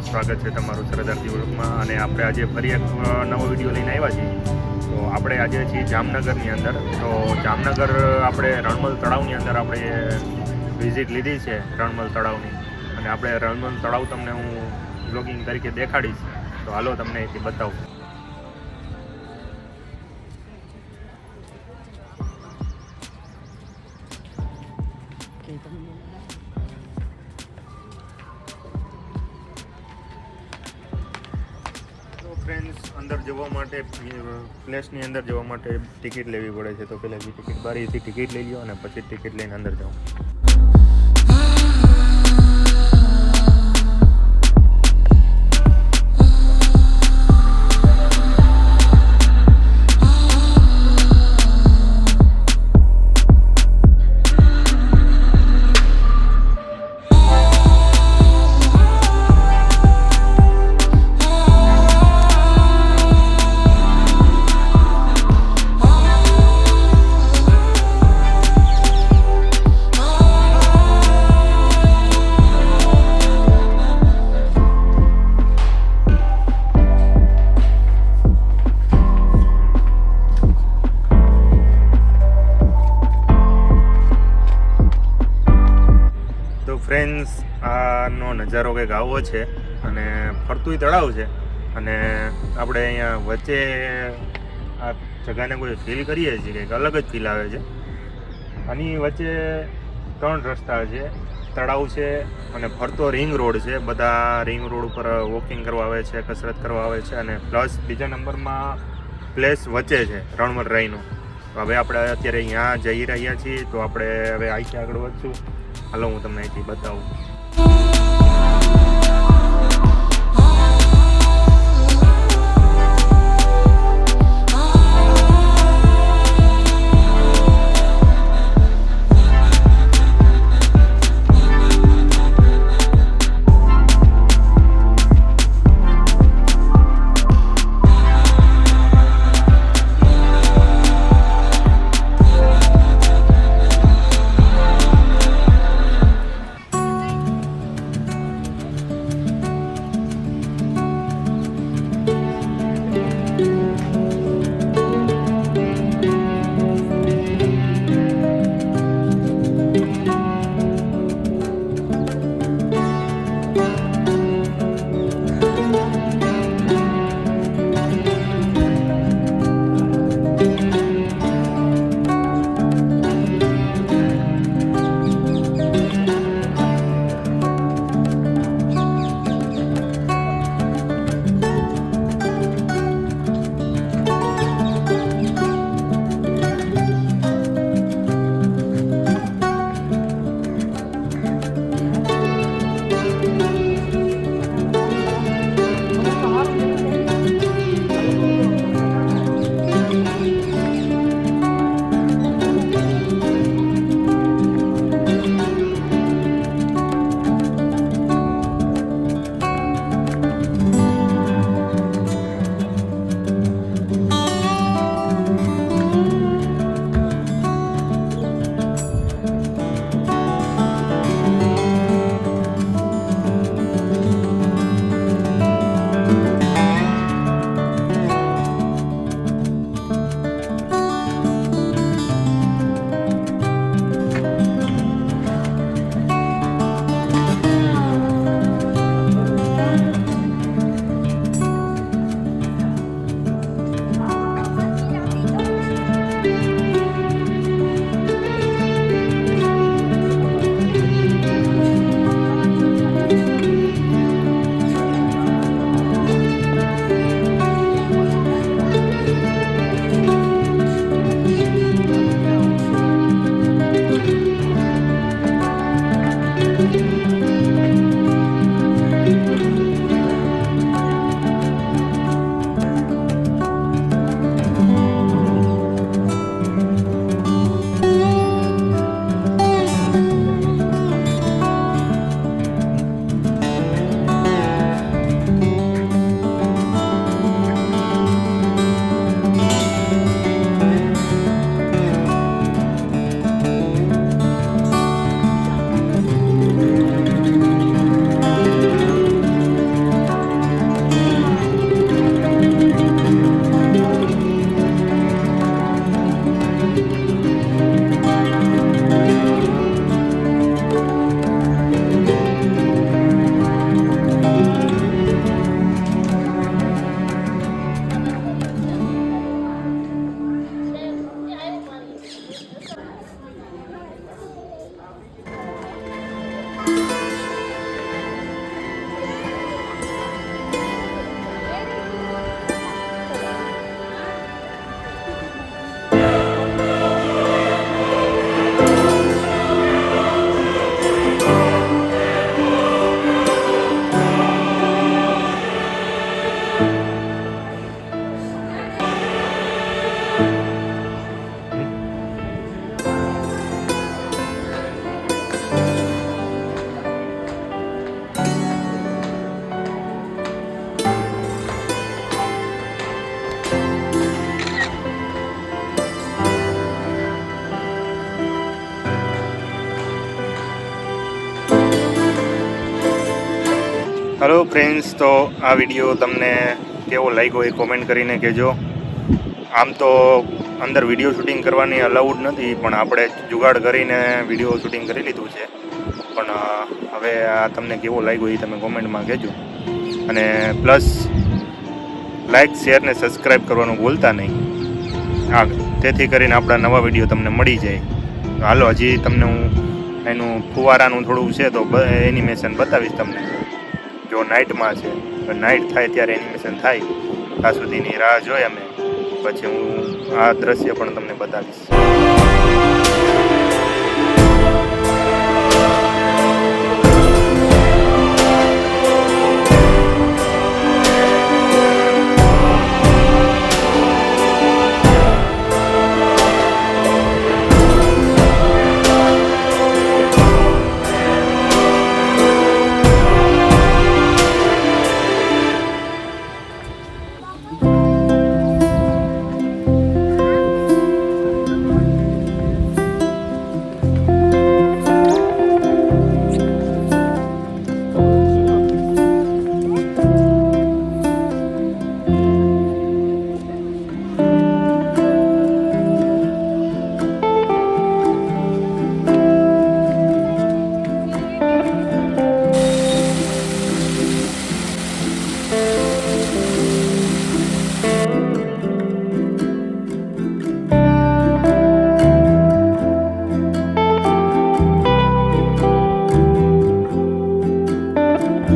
સ્વાગત છે તમારું સરદારજી વ્લોગમાં. અને આપણે આજે ફરી એક નવો વિડીયો લઈને આવ્યા છીએ. તો આપણે આજે છીએ જામનગરની અંદર. તો જામનગર આપણે રણમલ તળાવની અંદર આપણે વિઝિટ લીધી છે રણમલ તળાવની. અને આપણે રણમલ તળાવ તમને હું વ્લોગિંગ તરીકે દેખાડીશ. તો હાલો તમને અહીંથી બતાવું. ફ્રેન્ડ્સ, અંદર જવા માટે પ્લેસની અંદર જવા માટે ટિકિટ લેવી પડે છે. તો પહેલાં જે ટિકિટ બારીથી ટિકિટ લઈ લો અને પછી ટિકિટ લઈને અંદર જાઓ. ફ્રેન્ડ્સ, આનો નજારો કંઈક આવો છે અને ફરતું તળાવ છે. અને આપણે અહીંયા વચ્ચે આ જગાને કોઈ ફીલ કરીએ છીએ, કંઈક અલગ જ ફીલ આવે છે. આની વચ્ચે 3 રસ્તા છે. તળાવ છે અને ફરતો રિંગ રોડ છે. બધા રિંગ રોડ ઉપર વોકિંગ કરવા આવે છે, કસરત કરવા આવે છે. અને પ્લસ બીજા નંબરમાં પ્લેસ વચ્ચે છે રણમલ રાઈનો. તો હવે આપણે અત્યારે અહીંયા જઈ રહ્યા છીએ. તો આપણે હવે અહીંથી આગળ વધશું. હાલો હું તમને અહીંથી બતાવું. હલો ફ્રેન્ડ્સ, તો આ વિડીયો તમને કેવો લાગ્યો એ કોમેન્ટ કરીને કહેજો. આમ તો અંદર વિડીયો શૂટિંગ કરવાની અલાઉડ નથી, પણ આપણે જુગાડ કરીને વિડીયો શૂટિંગ કરી લીધું છે. પણ હવે આ તમને કેવો લાગ્યો એ તમે કોમેન્ટમાં કહેજો. અને પ્લસ લાઇક, શેર ને સબસ્ક્રાઈબ કરવાનું ભૂલતા નહીં. હા, તેથી કરીને આપણા નવા વિડીયો તમને મળી જાય. હાલો, હજી તમને હું એનું ફુવારાનું થોડું છે તો એનિમેશન બતાવીશ તમને. જો નાઇટમાં છે, નાઇટ થાય ત્યારે એનિમેશન થાય, ત્યાં સુધીની રાહ જોઈ અમે. પછી હું આ દ્રશ્ય પણ તમને બતાવીશ.